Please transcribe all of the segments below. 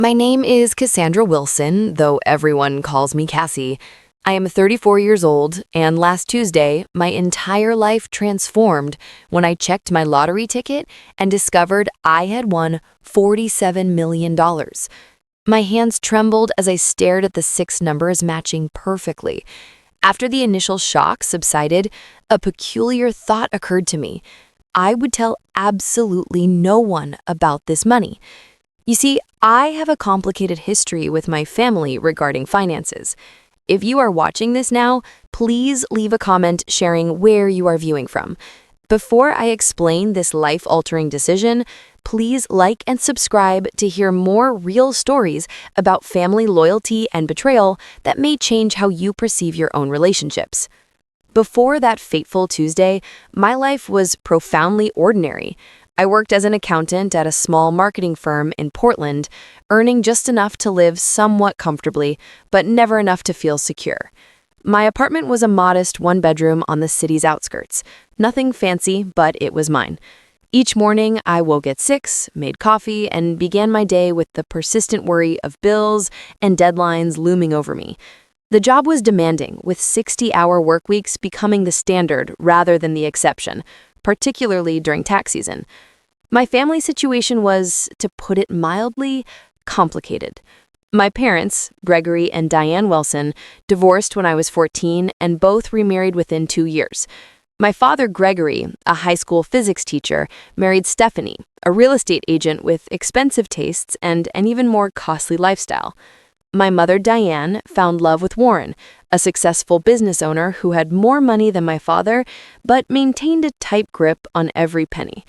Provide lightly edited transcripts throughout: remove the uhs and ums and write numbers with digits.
My name is Cassandra Wilson, though everyone calls me Cassie. I am 34 years old, and last Tuesday, my entire life transformed when I checked my lottery ticket and discovered I had won $47 million. My hands trembled as I stared at the six numbers matching perfectly. After the initial shock subsided, a peculiar thought occurred to me. I would tell absolutely no one about this money. You see, I have a complicated history with my family regarding finances. If you are watching this now, please leave a comment sharing where you are viewing from. Before I explain this life-altering decision, please like and subscribe to hear more real stories about family loyalty and betrayal that may change how you perceive your own relationships. Before that fateful Tuesday, my life was profoundly ordinary. I worked as an accountant at a small marketing firm in Portland, earning just enough to live somewhat comfortably, but never enough to feel secure. My apartment was a modest one-bedroom on the city's outskirts. Nothing fancy, but it was mine. Each morning, I woke at 6, made coffee, and began my day with the persistent worry of bills and deadlines looming over me. The job was demanding, with 60-hour work weeks becoming the standard rather than the exception, particularly during tax season. My family situation was, to put it mildly, complicated. My parents, Gregory and Diane Wilson, divorced when I was 14 and both remarried within 2 years. My father, Gregory, a high school physics teacher, married Stephanie, a real estate agent with expensive tastes and an even more costly lifestyle. My mother, Diane, found love with Warren, a successful business owner who had more money than my father, but maintained a tight grip on every penny.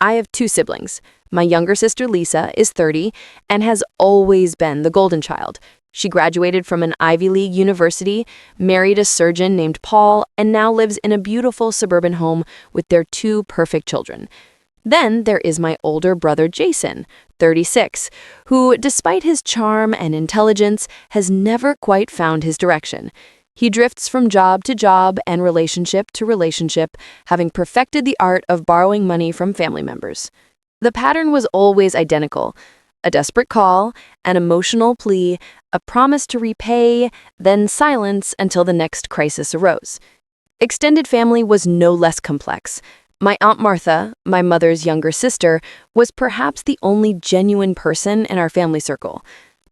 I have 2 siblings. My younger sister, Lisa, is 30 and has always been the golden child. She graduated from an Ivy League university, married a surgeon named Paul, and now lives in a beautiful suburban home with their 2 perfect children. Then there is my older brother, Jason, 36, who, despite his charm and intelligence, has never quite found his direction. He drifts from job to job and relationship to relationship, having perfected the art of borrowing money from family members. The pattern was always identical: a desperate call, an emotional plea, a promise to repay, then silence until the next crisis arose. Extended family was no less complex. My Aunt Martha, my mother's younger sister, was perhaps the only genuine person in our family circle.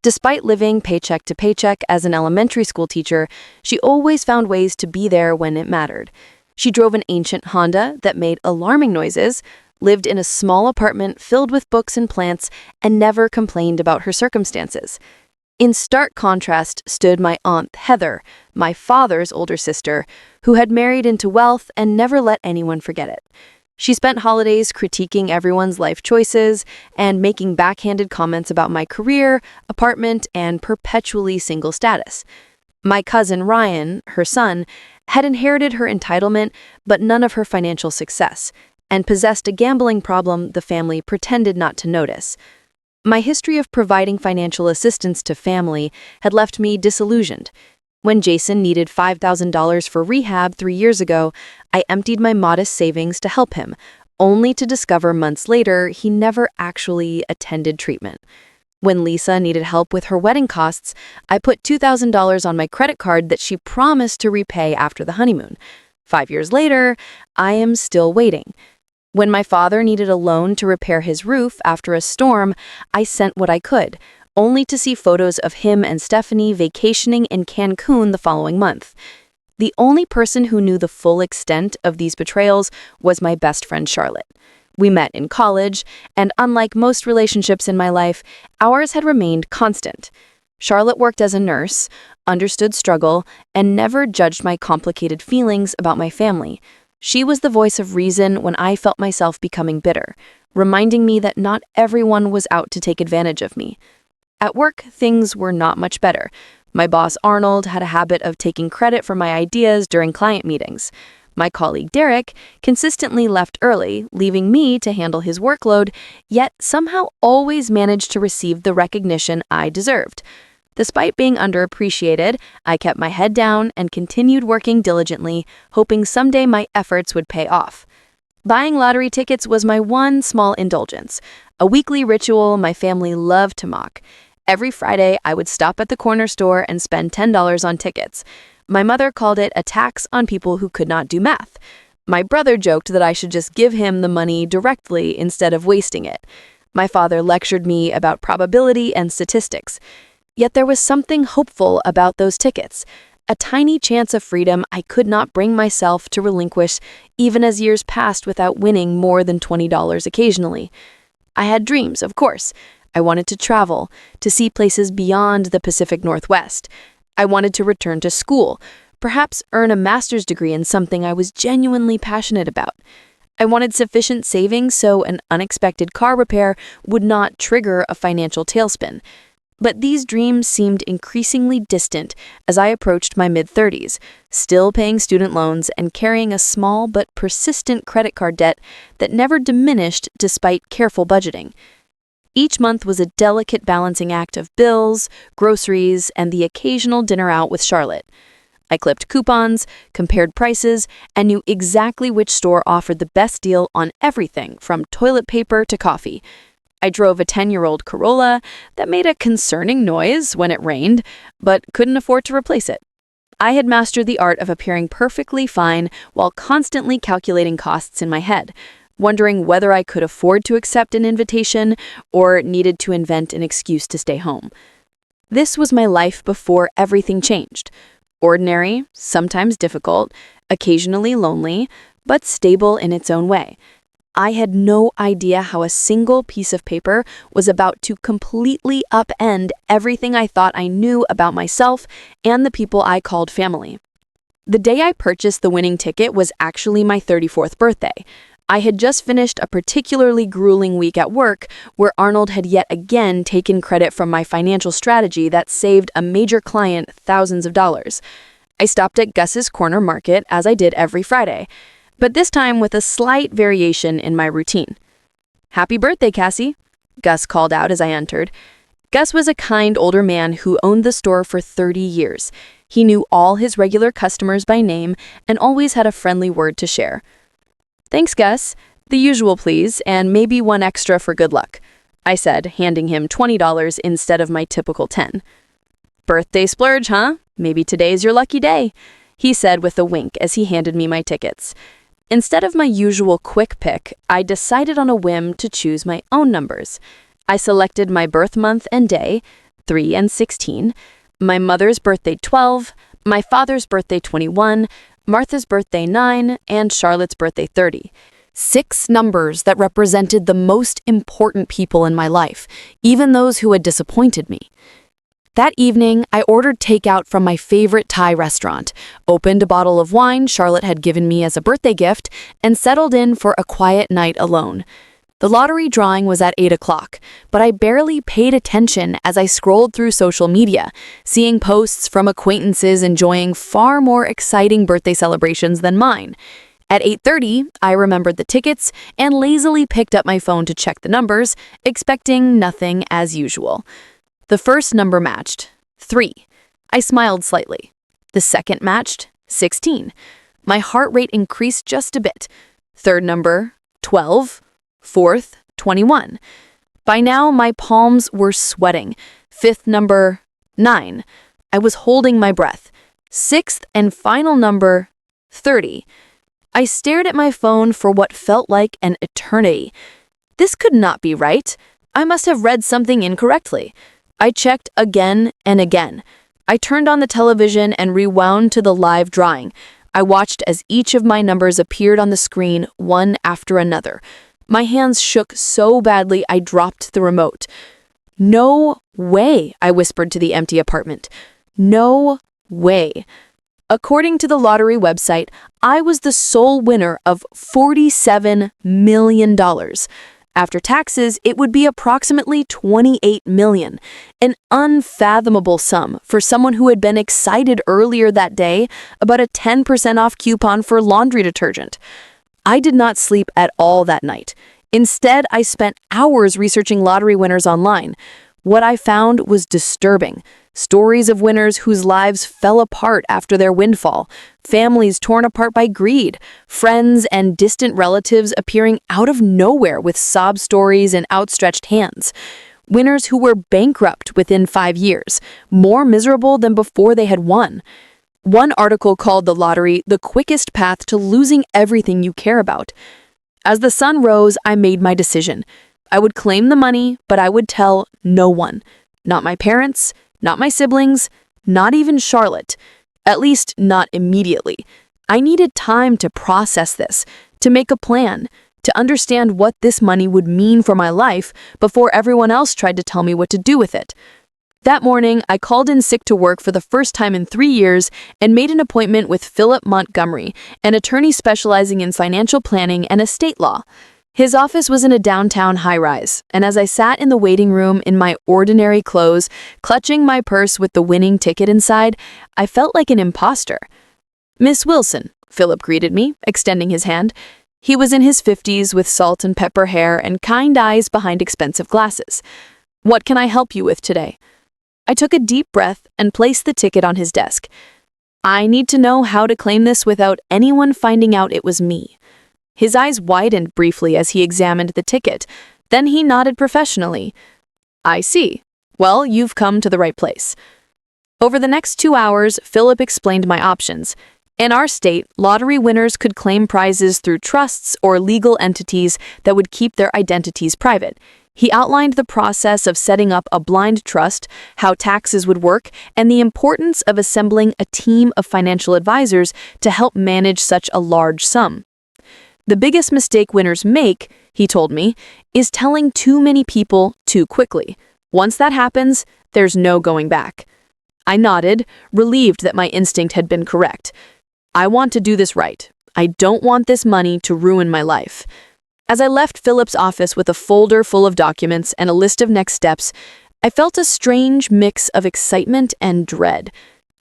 Despite living paycheck to paycheck as an elementary school teacher, she always found ways to be there when it mattered. She drove an ancient Honda that made alarming noises, lived in a small apartment filled with books and plants, and never complained about her circumstances. In stark contrast stood my Aunt Heather, my father's older sister, who had married into wealth and never let anyone forget it. She spent holidays critiquing everyone's life choices and making backhanded comments about my career, apartment, and perpetually single status. My cousin Ryan, her son, had inherited her entitlement but none of her financial success, and possessed a gambling problem the family pretended not to notice. My history of providing financial assistance to family had left me disillusioned. When Jason needed $5,000 for rehab 3 years ago, I emptied my modest savings to help him, only to discover months later he never actually attended treatment. When Lisa needed help with her wedding costs, I put $2,000 on my credit card that she promised to repay after the honeymoon. 5 years later, I am still waiting. When my father needed a loan to repair his roof after a storm, I sent what I could, only to see photos of him and Stephanie vacationing in Cancun the following month. The only person who knew the full extent of these betrayals was my best friend Charlotte. We met in college, and unlike most relationships in my life, ours had remained constant. Charlotte worked as a nurse, understood struggle, and never judged my complicated feelings about my family. She was the voice of reason when I felt myself becoming bitter, reminding me that not everyone was out to take advantage of me. At work, things were not much better. My boss, Arnold, had a habit of taking credit for my ideas during client meetings. My colleague, Derek, consistently left early, leaving me to handle his workload, yet somehow always managed to receive the recognition I deserved. Despite being underappreciated, I kept my head down and continued working diligently, hoping someday my efforts would pay off. Buying lottery tickets was my one small indulgence, a weekly ritual my family loved to mock. Every Friday, I would stop at the corner store and spend $10 on tickets. My mother called it a tax on people who could not do math. My brother joked that I should just give him the money directly instead of wasting it. My father lectured me about probability and statistics. Yet there was something hopeful about those tickets, a tiny chance of freedom I could not bring myself to relinquish even as years passed without winning more than $20 occasionally. I had dreams, of course. I wanted to travel, to see places beyond the Pacific Northwest. I wanted to return to school, perhaps earn a master's degree in something I was genuinely passionate about. I wanted sufficient savings so an unexpected car repair would not trigger a financial tailspin. But these dreams seemed increasingly distant as I approached my mid-30s, still paying student loans and carrying a small but persistent credit card debt that never diminished despite careful budgeting. Each month was a delicate balancing act of bills, groceries, and the occasional dinner out with Charlotte. I clipped coupons, compared prices, and knew exactly which store offered the best deal on everything from toilet paper to coffee. I drove a 10-year-old Corolla that made a concerning noise when it rained, but couldn't afford to replace it. I had mastered the art of appearing perfectly fine while constantly calculating costs in my head, wondering whether I could afford to accept an invitation or needed to invent an excuse to stay home. This was my life before everything changed. Ordinary, sometimes difficult, occasionally lonely, but stable in its own way. I had no idea how a single piece of paper was about to completely upend everything I thought I knew about myself and the people I called family. The day I purchased the winning ticket was actually my 34th birthday. I had just finished a particularly grueling week at work where Arnold had yet again taken credit from my financial strategy that saved a major client thousands of dollars. I stopped at Gus's Corner Market as I did every Friday, but this time with a slight variation in my routine. "Happy birthday, Cassie," Gus called out as I entered. Gus was a kind older man who owned the store for 30 years. He knew all his regular customers by name and always had a friendly word to share. "Thanks, Gus. The usual, please, and maybe one extra for good luck," I said, handing him $20 instead of my typical 10. "Birthday splurge, huh? Maybe today's your lucky day," he said with a wink as he handed me my tickets. Instead of my usual quick pick, I decided on a whim to choose my own numbers. I selected my birth month and day, 3 and 16, my mother's birthday 12, my father's birthday 21, Martha's birthday 9, and Charlotte's birthday 30. 6 numbers that represented the most important people in my life, even those who had disappointed me. That evening, I ordered takeout from my favorite Thai restaurant, opened a bottle of wine Charlotte had given me as a birthday gift, and settled in for a quiet night alone. The lottery drawing was at 8 o'clock, but I barely paid attention as I scrolled through social media, seeing posts from acquaintances enjoying far more exciting birthday celebrations than mine. At 8:30, I remembered the tickets and lazily picked up my phone to check the numbers, expecting nothing as usual. The first number matched, 3. I smiled slightly. The second matched, 16. My heart rate increased just a bit. Third number, 12. Fourth, 21. By now, my palms were sweating. Fifth number, 9. I was holding my breath. Sixth and final number, 30. I stared at my phone for what felt like an eternity. This could not be right. I must have read something incorrectly. I checked again and again. I turned on the television and rewound to the live drawing. I watched as each of my numbers appeared on the screen, one after another. My hands shook so badly I dropped the remote. "No way," I whispered to the empty apartment. "No way." According to the lottery website, I was the sole winner of $47 million. After taxes, it would be approximately $28 million, an unfathomable sum for someone who had been excited earlier that day about a 10% off coupon for laundry detergent. I did not sleep at all that night. Instead, I spent hours researching lottery winners online. What I found was disturbing. Stories of winners whose lives fell apart after their windfall, families torn apart by greed, friends and distant relatives appearing out of nowhere with sob stories and outstretched hands. Winners who were bankrupt within 5 years, more miserable than before they had won. One article called the lottery the quickest path to losing everything you care about. As the sun rose, I made my decision. I would claim the money, but I would tell no one. Not my parents, not my siblings, not even Charlotte. At least not immediately. I needed time to process this, to make a plan, to understand what this money would mean for my life before everyone else tried to tell me what to do with it. That morning, I called in sick to work for the first time in 3 years and made an appointment with Philip Montgomery, an attorney specializing in financial planning and estate law. His office was in a downtown high-rise, and as I sat in the waiting room in my ordinary clothes, clutching my purse with the winning ticket inside, I felt like an imposter. "Miss Wilson," Philip greeted me, extending his hand. He was in his 50s with salt and pepper hair and kind eyes behind expensive glasses. "What can I help you with today?" I took a deep breath and placed the ticket on his desk. "I need to know how to claim this without anyone finding out it was me." His eyes widened briefly as he examined the ticket. Then he nodded professionally. "I see. Well, you've come to the right place." Over the next 2 hours, Philip explained my options. In our state, lottery winners could claim prizes through trusts or legal entities that would keep their identities private. He outlined the process of setting up a blind trust, how taxes would work, and the importance of assembling a team of financial advisors to help manage such a large sum. The biggest mistake winners make, he told me, is telling too many people too quickly. Once that happens, there's no going back. I nodded, relieved that my instinct had been correct. I want to do this right. I don't want this money to ruin my life. As I left Philip's office with a folder full of documents and a list of next steps, I felt a strange mix of excitement and dread.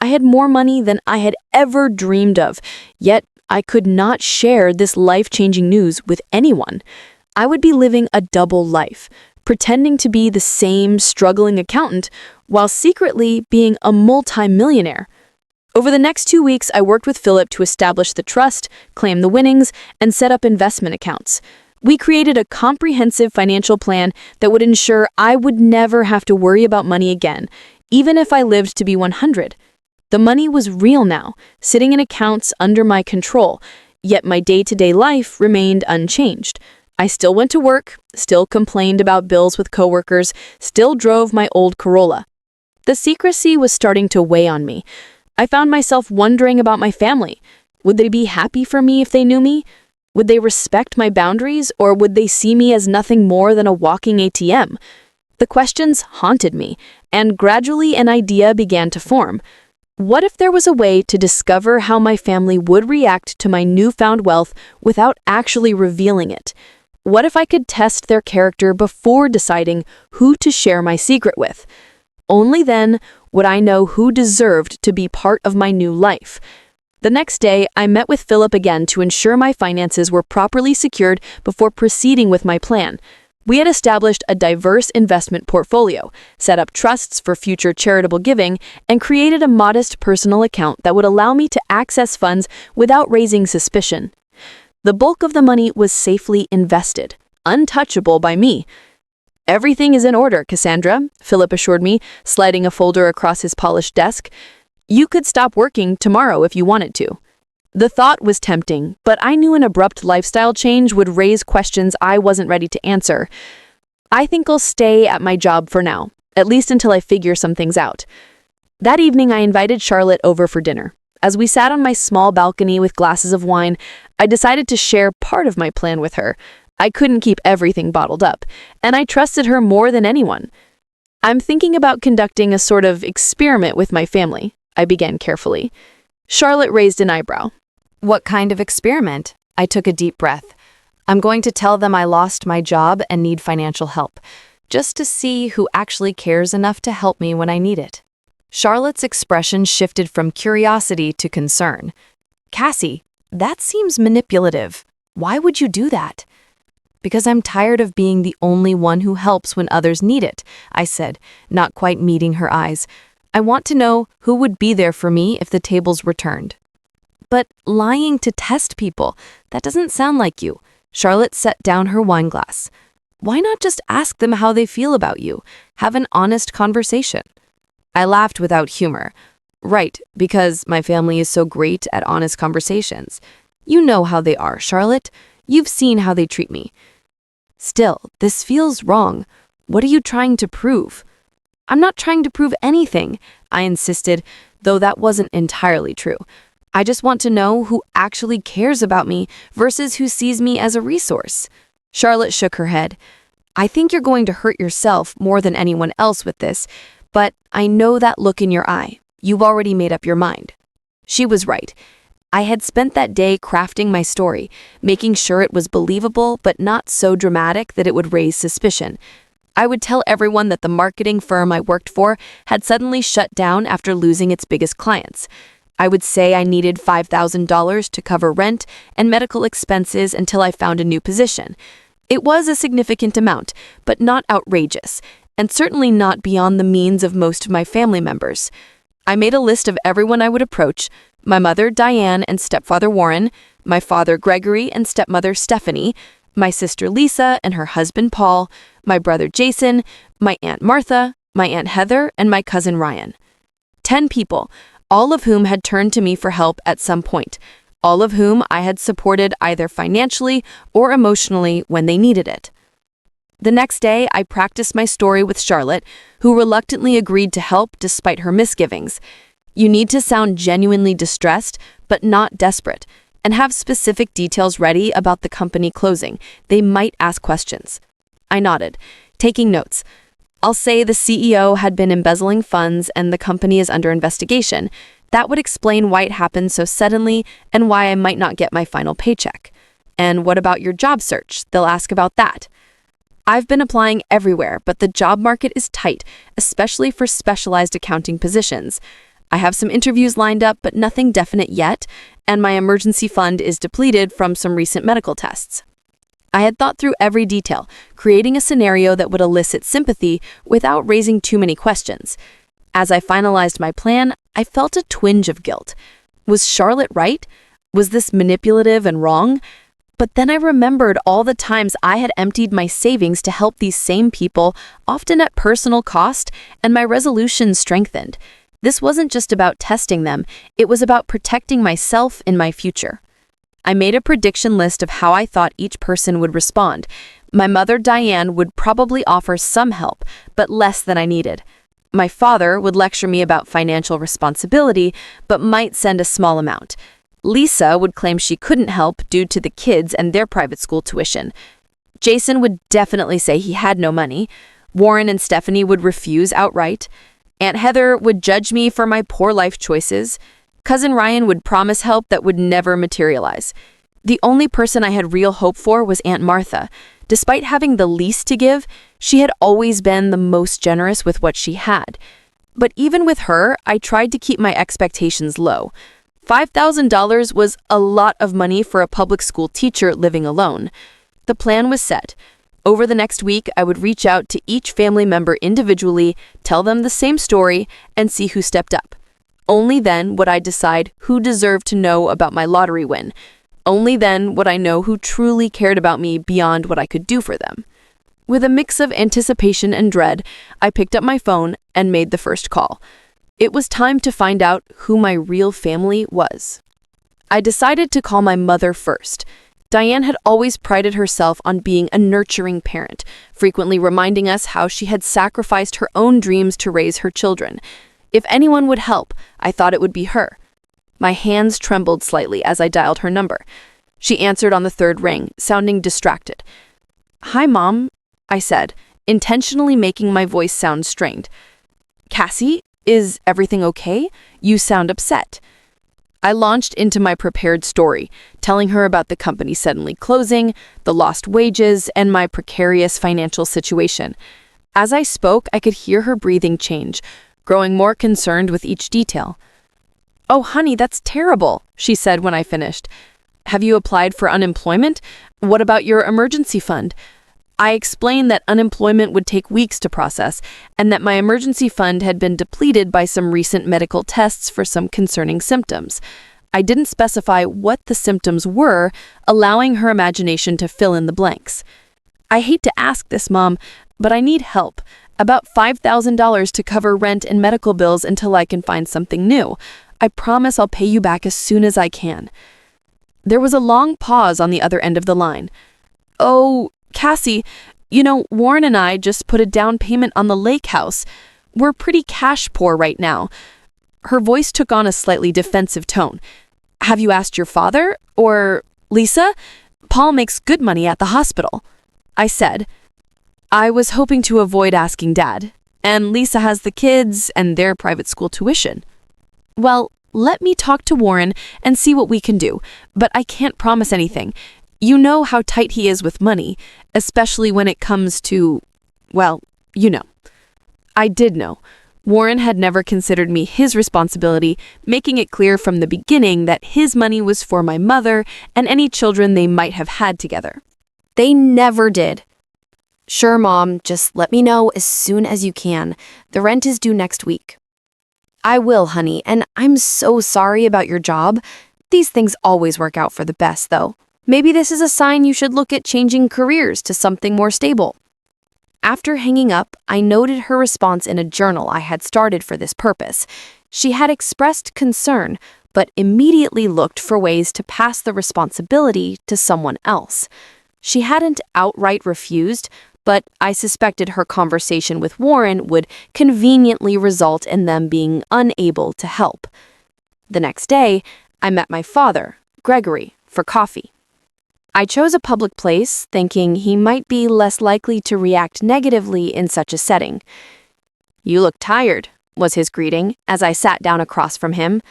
I had more money than I had ever dreamed of, yet I could not share this life-changing news with anyone. I would be living a double life, pretending to be the same struggling accountant while secretly being a multi-millionaire. Over the next 2 weeks, I worked with Philip to establish the trust, claim the winnings, and set up investment accounts. We created a comprehensive financial plan that would ensure I would never have to worry about money again, even if I lived to be 100. The money was real now, sitting in accounts under my control, yet my day-to-day life remained unchanged. I still went to work, still complained about bills with coworkers, still drove my old Corolla. The secrecy was starting to weigh on me. I found myself wondering about my family. Would they be happy for me if they knew me? Would they respect my boundaries, or would they see me as nothing more than a walking ATM? The questions haunted me, and gradually an idea began to form. What if there was a way to discover how my family would react to my newfound wealth without actually revealing it? What if I could test their character before deciding who to share my secret with? Only then would I know who deserved to be part of my new life. The next day, I met with Philip again to ensure my finances were properly secured before proceeding with my plan. We had established a diverse investment portfolio, set up trusts for future charitable giving, and created a modest personal account that would allow me to access funds without raising suspicion. The bulk of the money was safely invested, untouchable by me. "Everything is in order, Cassandra," Philip assured me, sliding a folder across his polished desk. "You could stop working tomorrow if you wanted to." The thought was tempting, but I knew an abrupt lifestyle change would raise questions I wasn't ready to answer. "I think I'll stay at my job for now, at least until I figure some things out." That evening, I invited Charlotte over for dinner. As we sat on my small balcony with glasses of wine, I decided to share part of my plan with her. I couldn't keep everything bottled up, and I trusted her more than anyone. "I'm thinking about conducting a sort of experiment with my family," I began carefully. Charlotte raised an eyebrow. "What kind of experiment?" I took a deep breath. "I'm going to tell them I lost my job and need financial help, just to see who actually cares enough to help me when I need it." Charlotte's expression shifted from curiosity to concern. "Cassie, that seems manipulative. Why would you do that?" "Because I'm tired of being the only one who helps when others need it," I said, not quite meeting her eyes. "I want to know who would be there for me if the tables were turned." "But lying to test people, that doesn't sound like you." Charlotte set down her wine glass. Why not just ask them how they feel about you? Have an honest conversation. I laughed without humor. Right, because my family is so great at honest conversations. You know how they are, Charlotte. You've seen how they treat me. Still, this feels wrong. What are you trying to prove? I'm not trying to prove anything, I insisted, though that wasn't entirely true. I just want to know who actually cares about me versus who sees me as a resource. Charlotte shook her head. I think you're going to hurt yourself more than anyone else with this, but I know that look in your eye. You've already made up your mind. She was right. I had spent that day crafting my story, making sure it was believable but not so dramatic that it would raise suspicion. I would tell everyone that the marketing firm I worked for had suddenly shut down after losing its biggest clients. I would say I needed $5,000 to cover rent and medical expenses until I found a new position. It was a significant amount, but not outrageous, and certainly not beyond the means of most of my family members. I made a list of everyone I would approach: my mother, Diane, and stepfather Warren, my father, Gregory, and stepmother, Stephanie, my sister, Lisa, and her husband, Paul, my brother, Jason, my Aunt Martha, my Aunt Heather, and my cousin, Ryan. 10 people, all of whom had turned to me for help at some point, all of whom I had supported either financially or emotionally when they needed it. The next day, I practiced my story with Charlotte, who reluctantly agreed to help despite her misgivings. You need to sound genuinely distressed, but not desperate, and have specific details ready about the company closing. They might ask questions. I nodded, taking notes. I'll say the CEO had been embezzling funds and the company is under investigation. That would explain why it happened so suddenly and why I might not get my final paycheck. And what about your job search? They'll ask about that. I've been applying everywhere, but the job market is tight, especially for specialized accounting positions. I have some interviews lined up, but nothing definite yet, and my emergency fund is depleted from some recent medical tests. I had thought through every detail, creating a scenario that would elicit sympathy without raising too many questions. As I finalized my plan, I felt a twinge of guilt. Was Charlotte right? Was this manipulative and wrong? But then I remembered all the times I had emptied my savings to help these same people, often at personal cost, and my resolution strengthened. This wasn't just about testing them, it was about protecting myself in my future. I made a prediction list of how I thought each person would respond. My mother, Diane, would probably offer some help, but less than I needed. My father would lecture me about financial responsibility, but might send a small amount. Lisa would claim she couldn't help due to the kids and their private school tuition. Jason would definitely say he had no money. Warren and Stephanie would refuse outright. Aunt Heather would judge me for my poor life choices. Cousin Ryan would promise help that would never materialize. The only person I had real hope for was Aunt Martha. Despite having the least to give, she had always been the most generous with what she had. But even with her, I tried to keep my expectations low. $5,000 was a lot of money for a public school teacher living alone. The plan was set. Over the next week, I would reach out to each family member individually, tell them the same story, and see who stepped up. Only then would I decide who deserved to know about my lottery win. Only then would I know who truly cared about me beyond what I could do for them. With a mix of anticipation and dread, I picked up my phone and made the first call. It was time to find out who my real family was. I decided to call my mother first. Diane had always prided herself on being a nurturing parent, frequently reminding us how she had sacrificed her own dreams to raise her children. If anyone would help, I thought it would be her. My hands trembled slightly as I dialed her number. She answered on the third ring, sounding distracted. "Hi, Mom," I said, intentionally making my voice sound strained. "Cassie, is everything okay? You sound upset." I launched into my prepared story, telling her about the company suddenly closing, the lost wages, and my precarious financial situation. As I spoke, I could hear her breathing change, growing more concerned with each detail. "Oh, honey, that's terrible," she said when I finished. "Have you applied for unemployment? What about your emergency fund?" I explained that unemployment would take weeks to process and that my emergency fund had been depleted by some recent medical tests for some concerning symptoms. I didn't specify what the symptoms were, allowing her imagination to fill in the blanks. I hate to ask this, Mom, but I need help. About $5,000 to cover rent and medical bills until I can find something new. I promise I'll pay you back as soon as I can. There was a long pause on the other end of the line. Oh, Cassie, Warren and I just put a down payment on the lake house. We're pretty cash poor right now. Her voice took on a slightly defensive tone. Have you asked your father? Or Lisa? Paul makes good money at the hospital. I said. I was hoping to avoid asking Dad. And Lisa has the kids and their private school tuition. Well, let me talk to Warren and see what we can do, but I can't promise anything. You know how tight he is with money, especially when it comes to, well, I did know. Warren had never considered me his responsibility, making it clear from the beginning that his money was for my mother and any children they might have had together. They never did. Sure, Mom, just let me know as soon as you can. The rent is due next week. I will, honey, and I'm so sorry about your job. These things always work out for the best, though. Maybe this is a sign you should look at changing careers to something more stable. After hanging up, I noted her response in a journal I had started for this purpose. She had expressed concern, but immediately looked for ways to pass the responsibility to someone else. She hadn't outright refused, but I suspected her conversation with Warren would conveniently result in them being unable to help. The next day, I met my father, Gregory, for coffee. I chose a public place, thinking he might be less likely to react negatively in such a setting. "You look tired," was his greeting as I sat down across from him.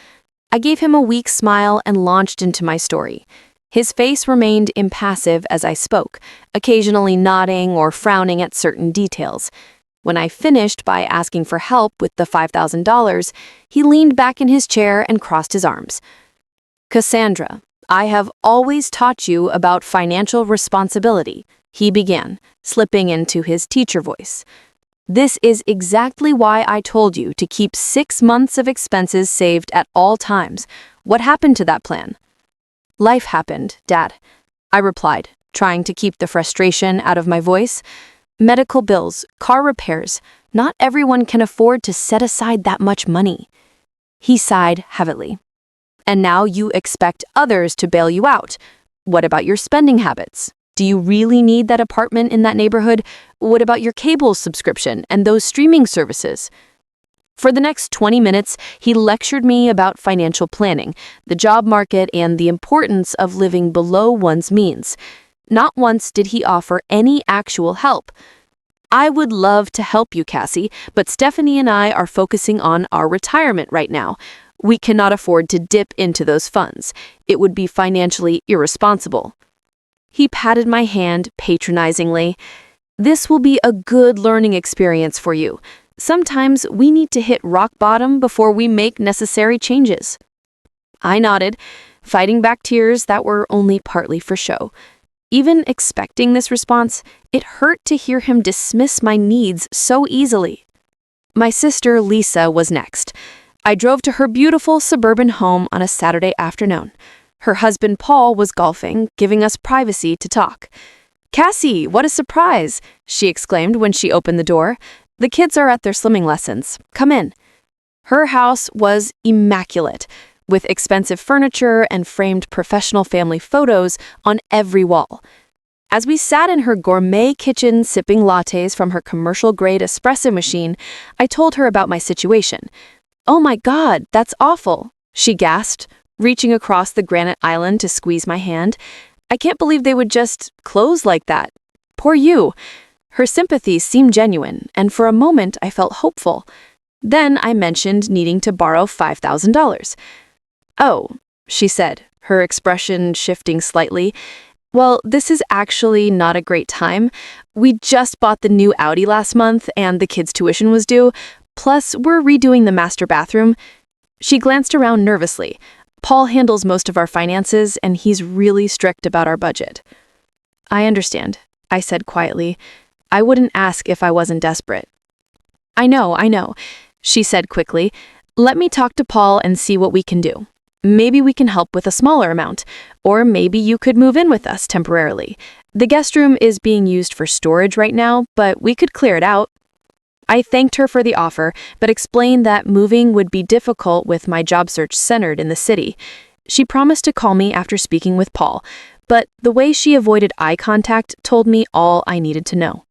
I gave him a weak smile and launched into my story. His face remained impassive as I spoke, occasionally nodding or frowning at certain details. When I finished by asking for help with the $5,000, he leaned back in his chair and crossed his arms. "Cassandra, I have always taught you about financial responsibility," he began, slipping into his teacher voice. "This is exactly why I told you to keep 6 months of expenses saved at all times. What happened to that plan?" "Life happened, Dad," I replied, trying to keep the frustration out of my voice. "Medical bills, car repairs. Not everyone can afford to set aside that much money." He sighed heavily. "And now you expect others to bail you out. What about your spending habits? Do you really need that apartment in that neighborhood? What about your cable subscription and those streaming services?" For the next 20 minutes, he lectured me about financial planning, the job market, and the importance of living below one's means. Not once did he offer any actual help. "I would love to help you, Cassie, but Stephanie and I are focusing on our retirement right now. We cannot afford to dip into those funds. It would be financially irresponsible." He patted my hand patronizingly. "This will be a good learning experience for you. Sometimes we need to hit rock bottom before we make necessary changes." I nodded, fighting back tears that were only partly for show. Even expecting this response, it hurt to hear him dismiss my needs so easily. My sister Lisa was next. I drove to her beautiful suburban home on a Saturday afternoon. Her husband Paul was golfing, giving us privacy to talk. "Cassie, what a surprise!" she exclaimed when she opened the door. "The kids are at their swimming lessons. Come in." Her house was immaculate, with expensive furniture and framed professional family photos on every wall. As we sat in her gourmet kitchen sipping lattes from her commercial-grade espresso machine, I told her about my situation. "Oh my God, that's awful," she gasped, reaching across the granite island to squeeze my hand. "I can't believe they would just close like that. Poor you." Her sympathy seemed genuine, and for a moment I felt hopeful. Then I mentioned needing to borrow $5,000. "Oh," she said, her expression shifting slightly. "Well, this is actually not a great time. We just bought the new Audi last month, and the kids' tuition was due. Plus, we're redoing the master bathroom." She glanced around nervously. "Paul handles most of our finances, and he's really strict about our budget." "I understand," I said quietly. "I wouldn't ask if I wasn't desperate." I know," she said quickly. "Let me talk to Paul and see what we can do. Maybe we can help with a smaller amount, or maybe you could move in with us temporarily. The guest room is being used for storage right now, but we could clear it out." I thanked her for the offer, but explained that moving would be difficult with my job search centered in the city. She promised to call me after speaking with Paul, but the way she avoided eye contact told me all I needed to know.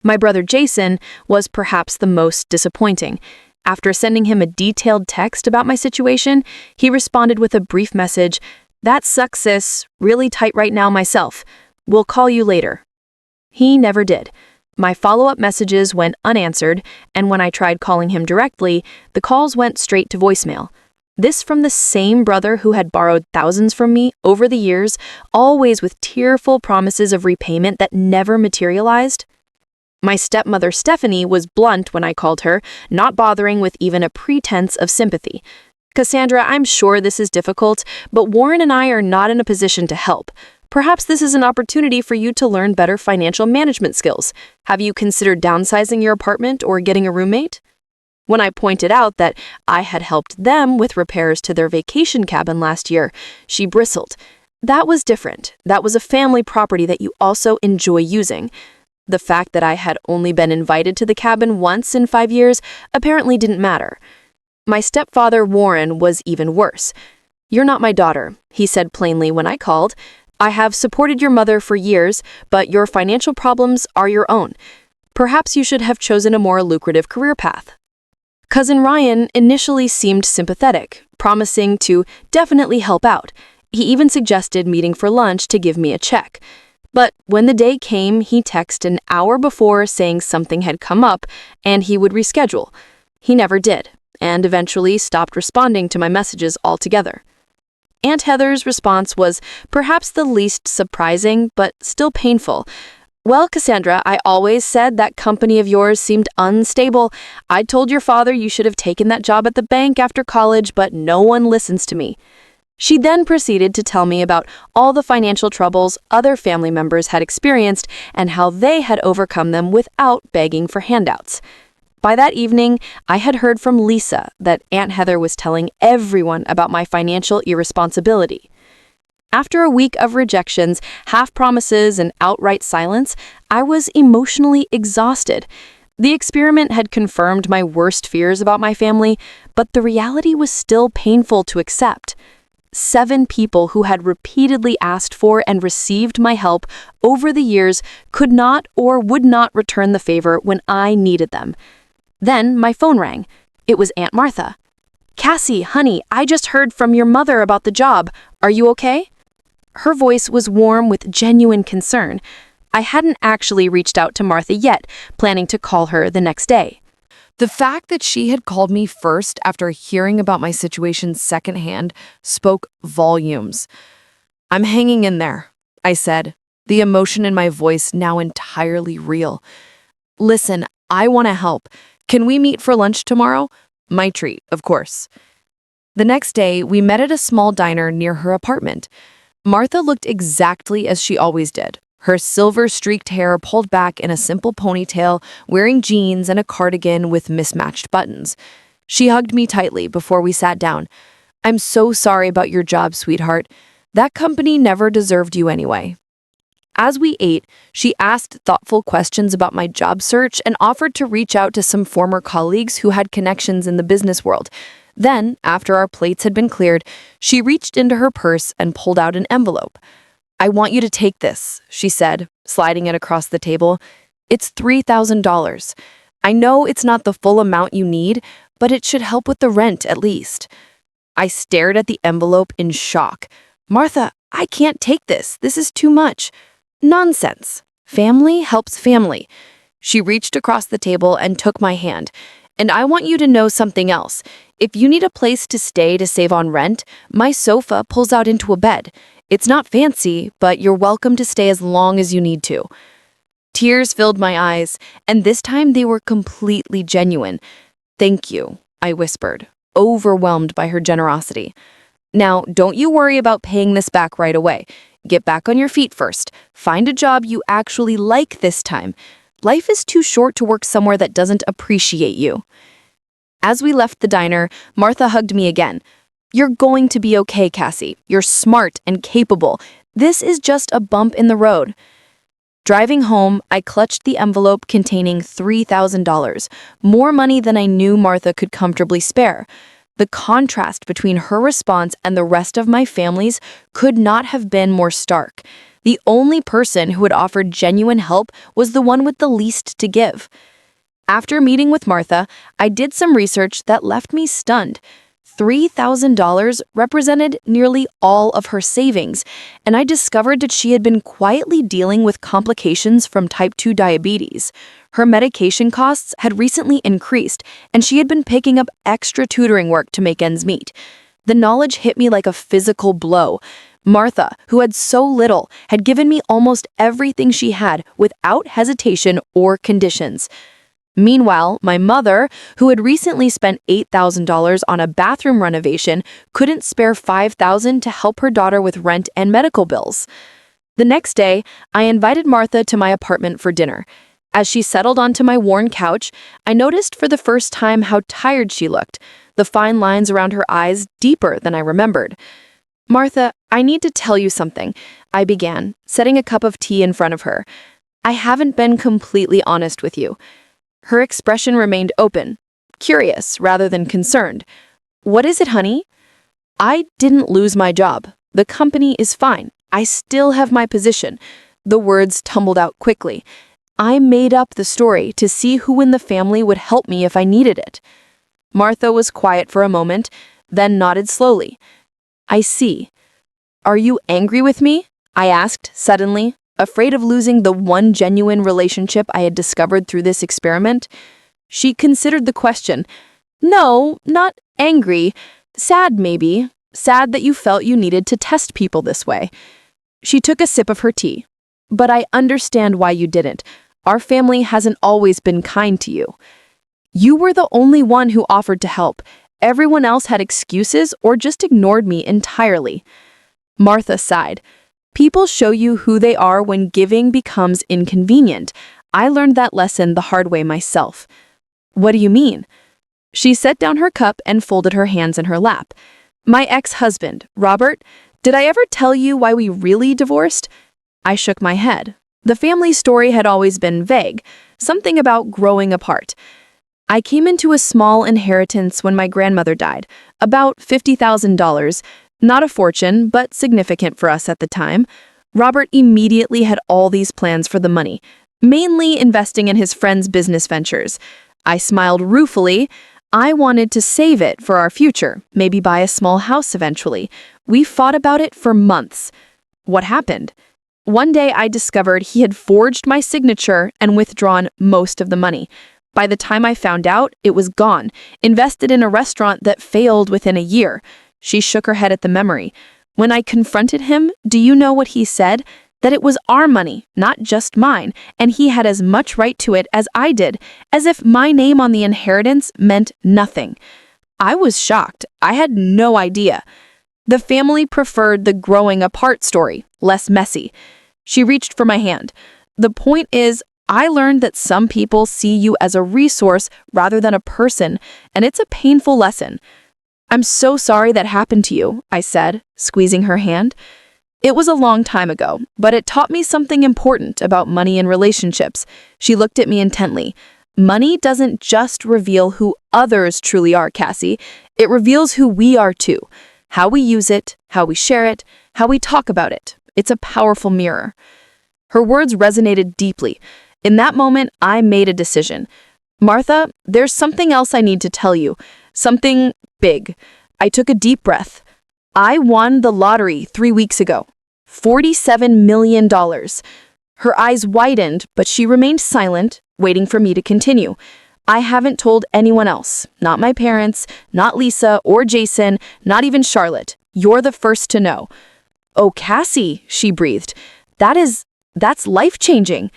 My brother Jason was perhaps the most disappointing. After sending him a detailed text about my situation, he responded with a brief message, "That sucks, sis. Really tight right now myself. We'll call you later." He never did. My follow-up messages went unanswered, and when I tried calling him directly, the calls went straight to voicemail. This from the same brother who had borrowed thousands from me over the years, always with tearful promises of repayment that never materialized. My stepmother Stephanie was blunt when I called her, not bothering with even a pretense of sympathy. "Cassandra, I'm sure this is difficult, but Warren and I are not in a position to help. Perhaps this is an opportunity for you to learn better financial management skills. Have you considered downsizing your apartment or getting a roommate?" When I pointed out that I had helped them with repairs to their vacation cabin last year, she bristled. "That was different. That was a family property that you also enjoy using." The fact that I had only been invited to the cabin once in 5 years apparently didn't matter. My stepfather, Warren, was even worse. "You're not my daughter," he said plainly when I called. "I have supported your mother for years, but your financial problems are your own. Perhaps you should have chosen a more lucrative career path." Cousin Ryan initially seemed sympathetic, promising to definitely help out. He even suggested meeting for lunch to give me a check. But when the day came, he texted an hour before saying something had come up and he would reschedule. He never did, and eventually stopped responding to my messages altogether. Aunt Heather's response was perhaps the least surprising, but still painful. "Well, Cassandra, I always said that company of yours seemed unstable. I told your father you should have taken that job at the bank after college, but no one listens to me." She then proceeded to tell me about all the financial troubles other family members had experienced and how they had overcome them without begging for handouts. By that evening, I had heard from Lisa that Aunt Heather was telling everyone about my financial irresponsibility. After a week of rejections, half-promises, and outright silence, I was emotionally exhausted. The experiment had confirmed my worst fears about my family, but the reality was still painful to accept. 7 people who had repeatedly asked for and received my help over the years could not or would not return the favor when I needed them. Then my phone rang. It was Aunt Martha. "Cassie, honey, I just heard from your mother about the job. Are you okay?" Her voice was warm with genuine concern. I hadn't actually reached out to Martha yet, planning to call her the next day. The fact that she had called me first after hearing about my situation secondhand spoke volumes. "I'm hanging in there," I said, the emotion in my voice now entirely real. "Listen, I want to help. Can we meet for lunch tomorrow?" My treat, of course. The next day, we met at a small diner near her apartment. Martha looked exactly as she always did. Her silver-streaked hair pulled back in a simple ponytail, wearing jeans and a cardigan with mismatched buttons. She hugged me tightly before we sat down. "I'm so sorry about your job, sweetheart. That company never deserved you anyway." As we ate, she asked thoughtful questions about my job search and offered to reach out to some former colleagues who had connections in the business world. Then, after our plates had been cleared, she reached into her purse and pulled out an envelope. "I want you to take this," she said, sliding it across the table. "It's $3,000. I know it's not the full amount you need, but it should help with the rent at least." I stared at the envelope in shock. "Martha, I can't take this. This is too much." "Nonsense. Family helps family." She reached across the table and took my hand. "And I want you to know something else. If you need a place to stay to save on rent, my sofa pulls out into a bed. It's not fancy, but you're welcome to stay as long as you need to." Tears filled my eyes, and this time they were completely genuine. "Thank you," I whispered, overwhelmed by her generosity. "Now, don't you worry about paying this back right away. Get back on your feet first. Find a job you actually like this time. Life is too short to work somewhere that doesn't appreciate you." As we left the diner, Martha hugged me again. You're going to be okay, Cassie. You're smart and capable. This is just a bump in the road. Driving home, I clutched the envelope containing $3,000, more money than I knew Martha could comfortably spare. The contrast between her response and the rest of my family's could not have been more stark. The only person who had offered genuine help was the one with the least to give. After meeting with Martha, I did some research that left me stunned. $3,000 represented nearly all of her savings, and I discovered that she had been quietly dealing with complications from type 2 diabetes. Her medication costs had recently increased, and she had been picking up extra tutoring work to make ends meet. The knowledge hit me like a physical blow. Martha, who had so little, had given me almost everything she had without hesitation or conditions. Meanwhile, my mother, who had recently spent $8,000 on a bathroom renovation, couldn't spare $5,000 to help her daughter with rent and medical bills. The next day, I invited Martha to my apartment for dinner. As she settled onto my worn couch, I noticed for the first time how tired she looked, the fine lines around her eyes deeper than I remembered. "Martha, I need to tell you something," I began, setting a cup of tea in front of her. "I haven't been completely honest with you." Her expression remained open, curious rather than concerned. "What is it, honey?" "I didn't lose my job. The company is fine. I still have my position." The words tumbled out quickly. I made up the story to see who in the family would help me if I needed it. Martha was quiet for a moment, then nodded slowly. "I see. Are you angry with me?" I asked suddenly, afraid of losing the one genuine relationship I had discovered through this experiment. She considered the question. "No, not angry. Sad, maybe. Sad that you felt you needed to test people this way." She took a sip of her tea. "But I understand why you didn't. Our family hasn't always been kind to you. You were the only one who offered to help. Everyone else had excuses or just ignored me entirely." Martha sighed. "People show you who they are when giving becomes inconvenient. I learned that lesson the hard way myself." "What do you mean?" She set down her cup and folded her hands in her lap. "My ex-husband, Robert, did I ever tell you why we really divorced?" I shook my head. The family story had always been vague, something about growing apart. "I came into a small inheritance when my grandmother died, about $50,000. Not a fortune, but significant for us at the time. Robert immediately had all these plans for the money, mainly investing in his friend's business ventures. I smiled ruefully. I wanted to save it for our future, maybe buy a small house eventually. We fought about it for months. What happened? One day I discovered he had forged my signature and withdrawn most of the money. By the time I found out, it was gone, invested in a restaurant that failed within a year. She shook her head at the memory. When I confronted him, do you know what he said? That it was our money, not just mine, and he had as much right to it as I did, as if my name on the inheritance meant nothing. I was shocked. I had no idea. The family preferred the growing apart story, less messy. She reached for my hand. "The point is, I learned that some people see you as a resource rather than a person, and it's a painful lesson." "I'm so sorry that happened to you," I said, squeezing her hand. "It was a long time ago, but it taught me something important about money and relationships." She looked at me intently. "Money doesn't just reveal who others truly are, Cassie. It reveals who we are too. How we use it, how we share it, how we talk about it. It's a powerful mirror." Her words resonated deeply. In that moment, I made a decision. "Martha, there's something else I need to tell you. Something big." I took a deep breath. "I won the lottery 3 weeks ago. $47 million. Her eyes widened, but she remained silent, waiting for me to continue. "I haven't told anyone else. Not my parents, not Lisa or Jason, not even Charlotte. You're the first to know." "Oh, Cassie," she breathed. That's life-changing."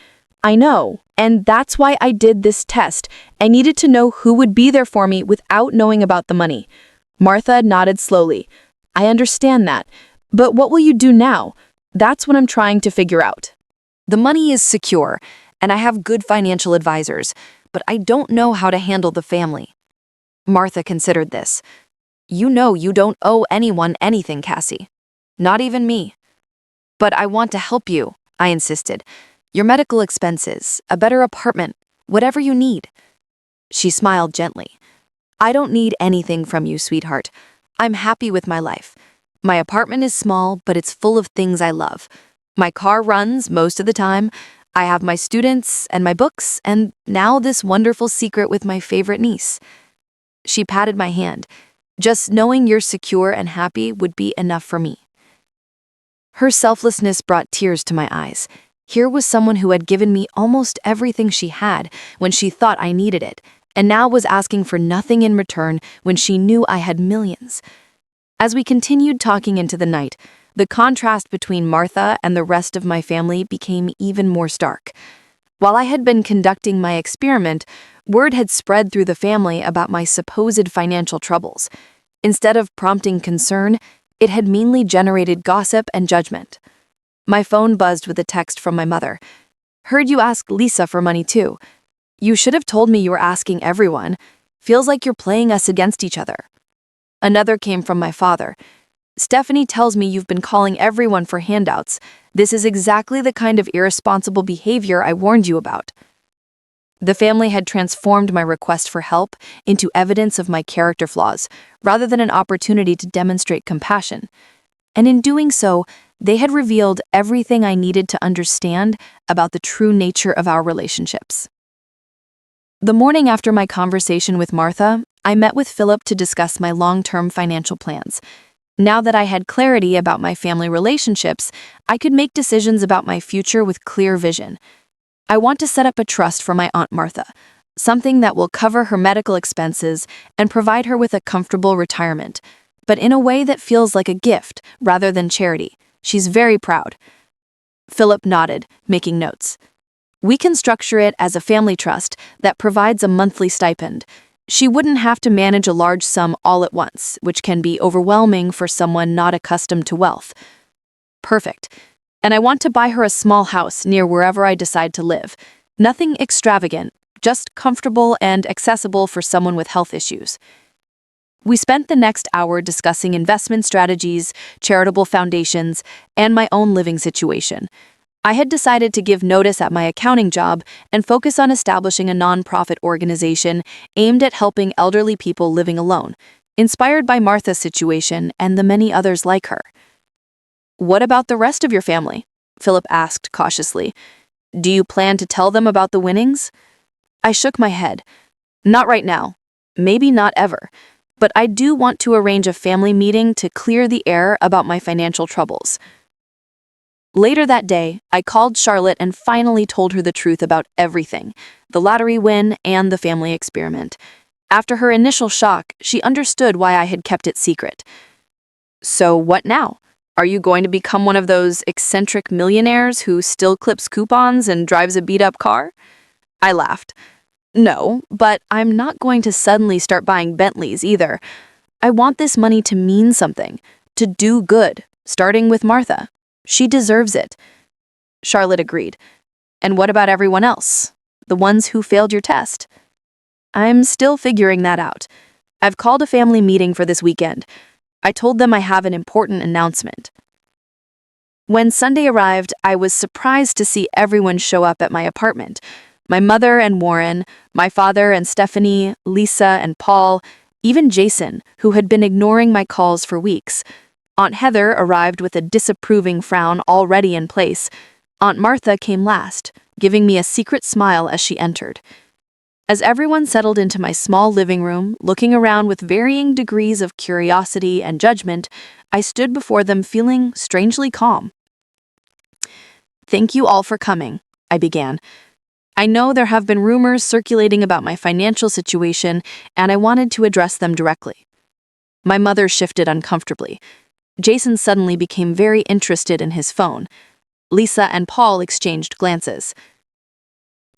"I know, and that's why I did this test. I needed to know who would be there for me without knowing about the money." Martha nodded slowly. "I understand that. But what will you do now? That's what I'm trying to figure out." The money is secure, and I have good financial advisors, but I don't know how to handle the family. Martha considered this. You know you don't owe anyone anything, Cassie. Not even me. But I want to help you, I insisted. Your medical expenses, a better apartment, whatever you need. She smiled gently. I don't need anything from you, sweetheart. I'm happy with my life. My apartment is small, but it's full of things I love. My car runs most of the time. I have my students and my books, and now this wonderful secret with my favorite niece. She patted my hand. Just knowing you're secure and happy would be enough for me. Her selflessness brought tears to my eyes. Here was someone who had given me almost everything she had when she thought I needed it, and now was asking for nothing in return when she knew I had millions. As we continued talking into the night, the contrast between Martha and the rest of my family became even more stark. While I had been conducting my experiment, word had spread through the family about my supposed financial troubles. Instead of prompting concern, it had mainly generated gossip and judgment. My phone buzzed with a text from my mother. Heard you ask Lisa for money too. You should have told me you were asking everyone. Feels like you're playing us against each other. Another came from my father. Stephanie tells me you've been calling everyone for handouts. This is exactly the kind of irresponsible behavior I warned you about. The family had transformed my request for help into evidence of my character flaws, rather than an opportunity to demonstrate compassion. And in doing so, they had revealed everything I needed to understand about the true nature of our relationships. The morning after my conversation with Martha, I met with Philip to discuss my long-term financial plans. Now that I had clarity about my family relationships, I could make decisions about my future with clear vision. I want to set up a trust for my Aunt Martha, something that will cover her medical expenses and provide her with a comfortable retirement, but in a way that feels like a gift rather than charity. She's very proud. Philip nodded, making notes. We can structure it as a family trust that provides a monthly stipend. She wouldn't have to manage a large sum all at once, which can be overwhelming for someone not accustomed to wealth. Perfect. And I want to buy her a small house near wherever I decide to live. Nothing extravagant, just comfortable and accessible for someone with health issues. We spent the next hour discussing investment strategies, charitable foundations, and my own living situation. I had decided to give notice at my accounting job and focus on establishing a nonprofit organization aimed at helping elderly people living alone, inspired by Martha's situation and the many others like her. What about the rest of your family? Philip asked cautiously. Do you plan to tell them about the winnings? I shook my head. Not right now. Maybe not ever. But I do want to arrange a family meeting to clear the air about my financial troubles. Later that day, I called Charlotte and finally told her the truth about everything, the lottery win and the family experiment. After her initial shock, she understood why I had kept it secret. So what now? Are you going to become one of those eccentric millionaires who still clips coupons and drives a beat-up car? I laughed. No, but I'm not going to suddenly start buying Bentleys either. I want this money to mean something, to do good, starting with Martha. She deserves it. Charlotte agreed. And what about everyone else? The ones who failed your test? I'm still figuring that out. I've called a family meeting for this weekend. I told them I have an important announcement. When Sunday arrived, I was surprised to see everyone show up at my apartment. My mother and Warren, my father and Stephanie, Lisa and Paul, even Jason, who had been ignoring my calls for weeks. Aunt Heather arrived with a disapproving frown already in place. Aunt Martha came last, giving me a secret smile as she entered. As everyone settled into my small living room, looking around with varying degrees of curiosity and judgment, I stood before them feeling strangely calm. Thank you all for coming, I began. I know there have been rumors circulating about my financial situation, and I wanted to address them directly. My mother shifted uncomfortably. Jason suddenly became very interested in his phone. Lisa and Paul exchanged glances.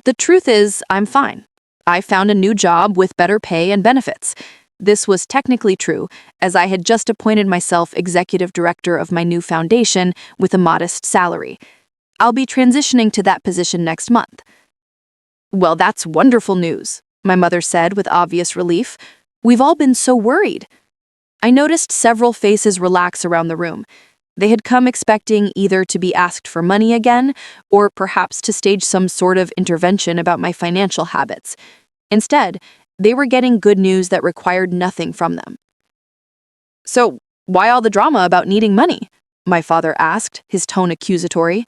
The truth is, I'm fine. I found a new job with better pay and benefits. This was technically true, as I had just appointed myself executive director of my new foundation with a modest salary. I'll be transitioning to that position next month. Well, that's wonderful news, my mother said with obvious relief. We've all been so worried. I noticed several faces relax around the room. They had come expecting either to be asked for money again or perhaps to stage some sort of intervention about my financial habits. Instead, they were getting good news that required nothing from them. "So, why all the drama about needing money?" my father asked, his tone accusatory.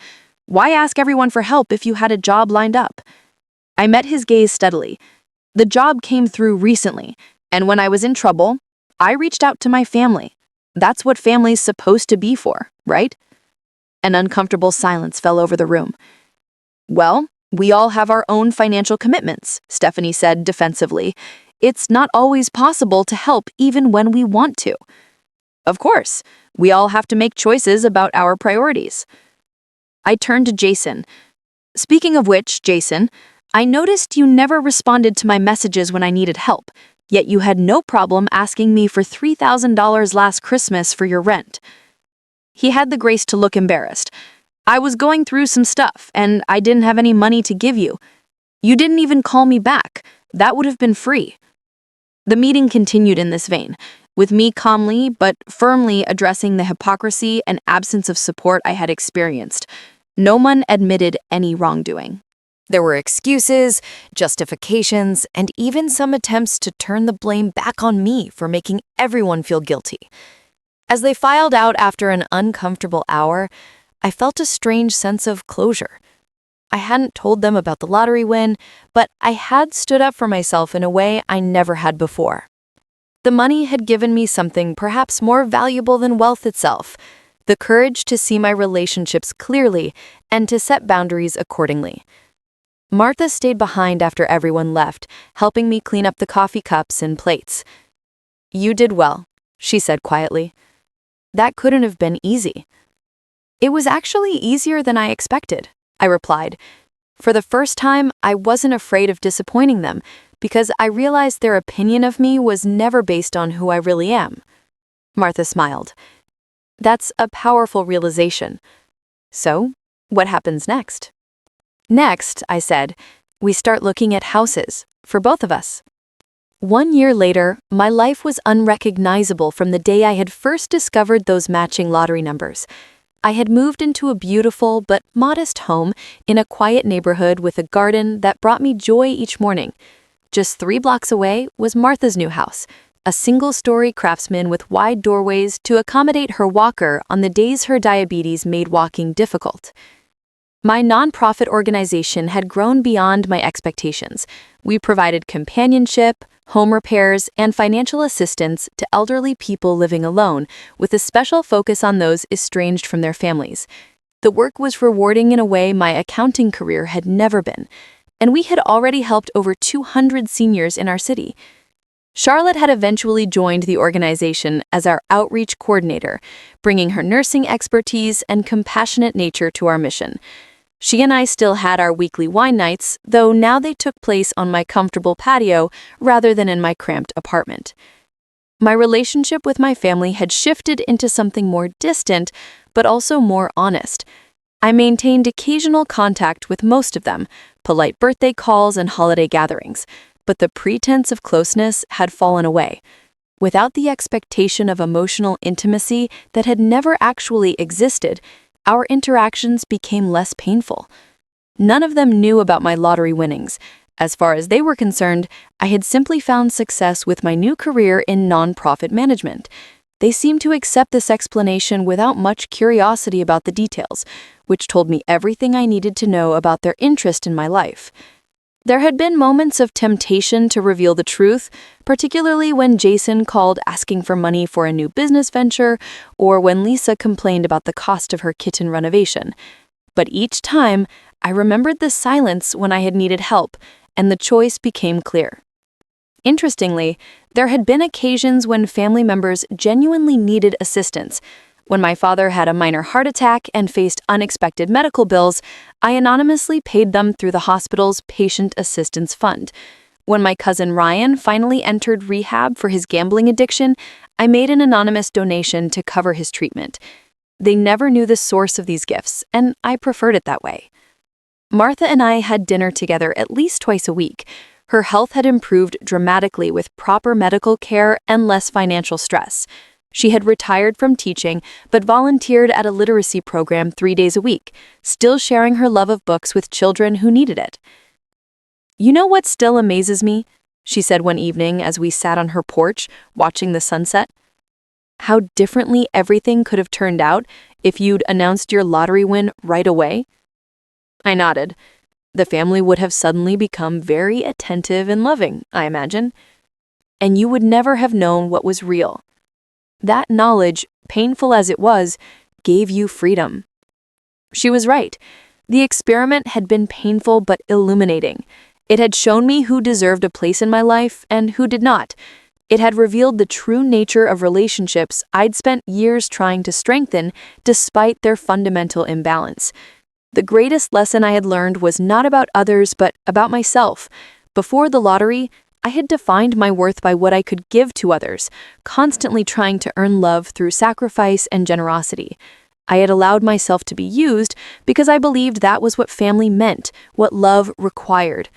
"Why ask everyone for help if you had a job lined up?" I met his gaze steadily. The job came through recently, and when I was in trouble, I reached out to my family. That's what family's supposed to be for, right? An uncomfortable silence fell over the room. "Well, we all have our own financial commitments," Stephanie said defensively. "It's not always possible to help even when we want to." "Of course, we all have to make choices about our priorities." I turned to Jason. "Speaking of which, Jason, I noticed you never responded to my messages when I needed help, yet you had no problem asking me for $3,000 last Christmas for your rent." He had the grace to look embarrassed. "I was going through some stuff, and I didn't have any money to give you. You didn't even call me back. That would have been free." The meeting continued in this vein, with me calmly but firmly addressing the hypocrisy and absence of support I had experienced. No one admitted any wrongdoing. There were excuses, justifications, and even some attempts to turn the blame back on me for making everyone feel guilty. As they filed out after an uncomfortable hour, I felt a strange sense of closure. I hadn't told them about the lottery win, but I had stood up for myself in a way I never had before. The money had given me something perhaps more valuable than wealth itself, the courage to see my relationships clearly and to set boundaries accordingly. Martha stayed behind after everyone left, helping me clean up the coffee cups and plates. "You did well," she said quietly. "That couldn't have been easy." "It was actually easier than I expected," I replied. For the first time, I wasn't afraid of disappointing them because I realized their opinion of me was never based on who I really am. Martha smiled. "That's a powerful realization. So, what happens next?" "Next," I said, "we start looking at houses, for both of us." 1 year later, my life was unrecognizable from the day I had first discovered those matching lottery numbers. I had moved into a beautiful but modest home in a quiet neighborhood with a garden that brought me joy each morning. Just 3 blocks away was Martha's new house, a single-story craftsman with wide doorways to accommodate her walker on the days her diabetes made walking difficult. My nonprofit organization had grown beyond my expectations. We provided companionship, home repairs, and financial assistance to elderly people living alone, with a special focus on those estranged from their families. The work was rewarding in a way my accounting career had never been, and we had already helped over 200 seniors in our city. Charlotte had eventually joined the organization as our outreach coordinator, bringing her nursing expertise and compassionate nature to our mission. She and I still had our weekly wine nights, though now they took place on my comfortable patio rather than in my cramped apartment. My relationship with my family had shifted into something more distant, but also more honest. I maintained occasional contact with most of them, polite birthday calls and holiday gatherings, but the pretense of closeness had fallen away. Without the expectation of emotional intimacy that had never actually existed, our interactions became less painful. None of them knew about my lottery winnings. As far as they were concerned, I had simply found success with my new career in nonprofit management. They seemed to accept this explanation without much curiosity about the details, which told me everything I needed to know about their interest in my life. There had been moments of temptation to reveal the truth, particularly when Jason called asking for money for a new business venture or when Lisa complained about the cost of her kitten renovation. But each time, I remembered the silence when I had needed help, and the choice became clear. Interestingly, there had been occasions when family members genuinely needed assistance. When my father had a minor heart attack and faced unexpected medical bills, I anonymously paid them through the hospital's Patient Assistance Fund. When my cousin Ryan finally entered rehab for his gambling addiction, I made an anonymous donation to cover his treatment. They never knew the source of these gifts, and I preferred it that way. Martha and I had dinner together at least twice a week. Her health had improved dramatically with proper medical care and less financial stress. She had retired from teaching, but volunteered at a literacy program 3 days a week, still sharing her love of books with children who needed it. "You know what still amazes me?" she said one evening as we sat on her porch, watching the sunset. "How differently everything could have turned out if you'd announced your lottery win right away." I nodded. The family would have suddenly become very attentive and loving, I imagine. And you would never have known what was real. That knowledge, painful as it was, gave you freedom. She was right. The experiment had been painful but illuminating. It had shown me who deserved a place in my life and who did not. It had revealed the true nature of relationships I'd spent years trying to strengthen despite their fundamental imbalance. The greatest lesson I had learned was not about others but about myself. Before the lottery, I had defined my worth by what I could give to others, constantly trying to earn love through sacrifice and generosity. I had allowed myself to be used because I believed that was what family meant, what love required.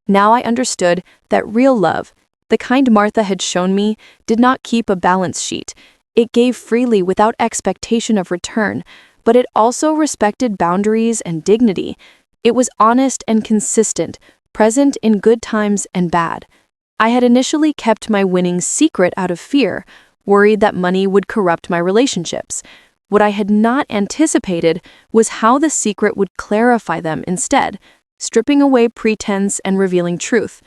Now I understood that real love, the kind Martha had shown me, did not keep a balance sheet. It gave freely without expectation of return, but it also respected boundaries and dignity. It was honest and consistent, present in good times and bad. I had initially kept my winnings secret out of fear, worried that money would corrupt my relationships. What I had not anticipated was how the secret would clarify them instead, stripping away pretense and revealing truth.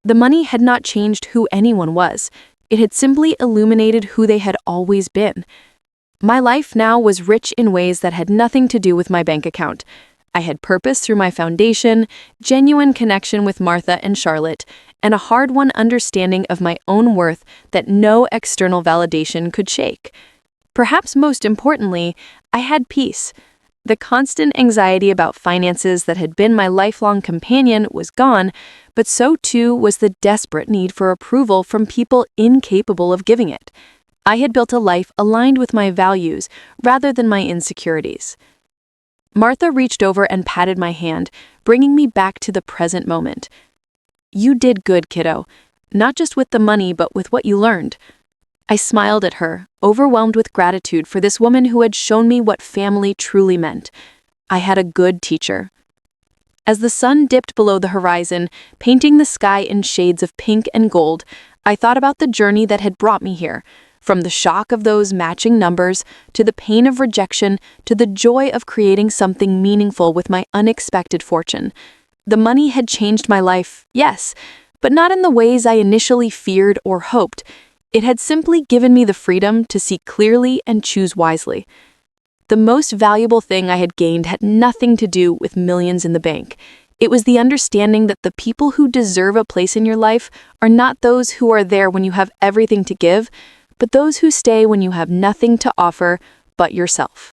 The money had not changed who anyone was. It had simply illuminated who they had always been. My life now was rich in ways that had nothing to do with my bank account. I had purpose through my foundation, genuine connection with Martha and Charlotte, and a hard-won understanding of my own worth that no external validation could shake. Perhaps most importantly, I had peace. The constant anxiety about finances that had been my lifelong companion was gone, but so too was the desperate need for approval from people incapable of giving it. I had built a life aligned with my values rather than my insecurities. Martha reached over and patted my hand, bringing me back to the present moment. "You did good, kiddo. Not just with the money, but with what you learned." I smiled at her, overwhelmed with gratitude for this woman who had shown me what family truly meant. I had a good teacher. As the sun dipped below the horizon, painting the sky in shades of pink and gold, I thought about the journey that had brought me here. From the shock of those matching numbers, to the pain of rejection, to the joy of creating something meaningful with my unexpected fortune. The money had changed my life, yes, but not in the ways I initially feared or hoped. It had simply given me the freedom to see clearly and choose wisely. The most valuable thing I had gained had nothing to do with millions in the bank. It was the understanding that the people who deserve a place in your life are not those who are there when you have everything to give, but those who stay when you have nothing to offer but yourself.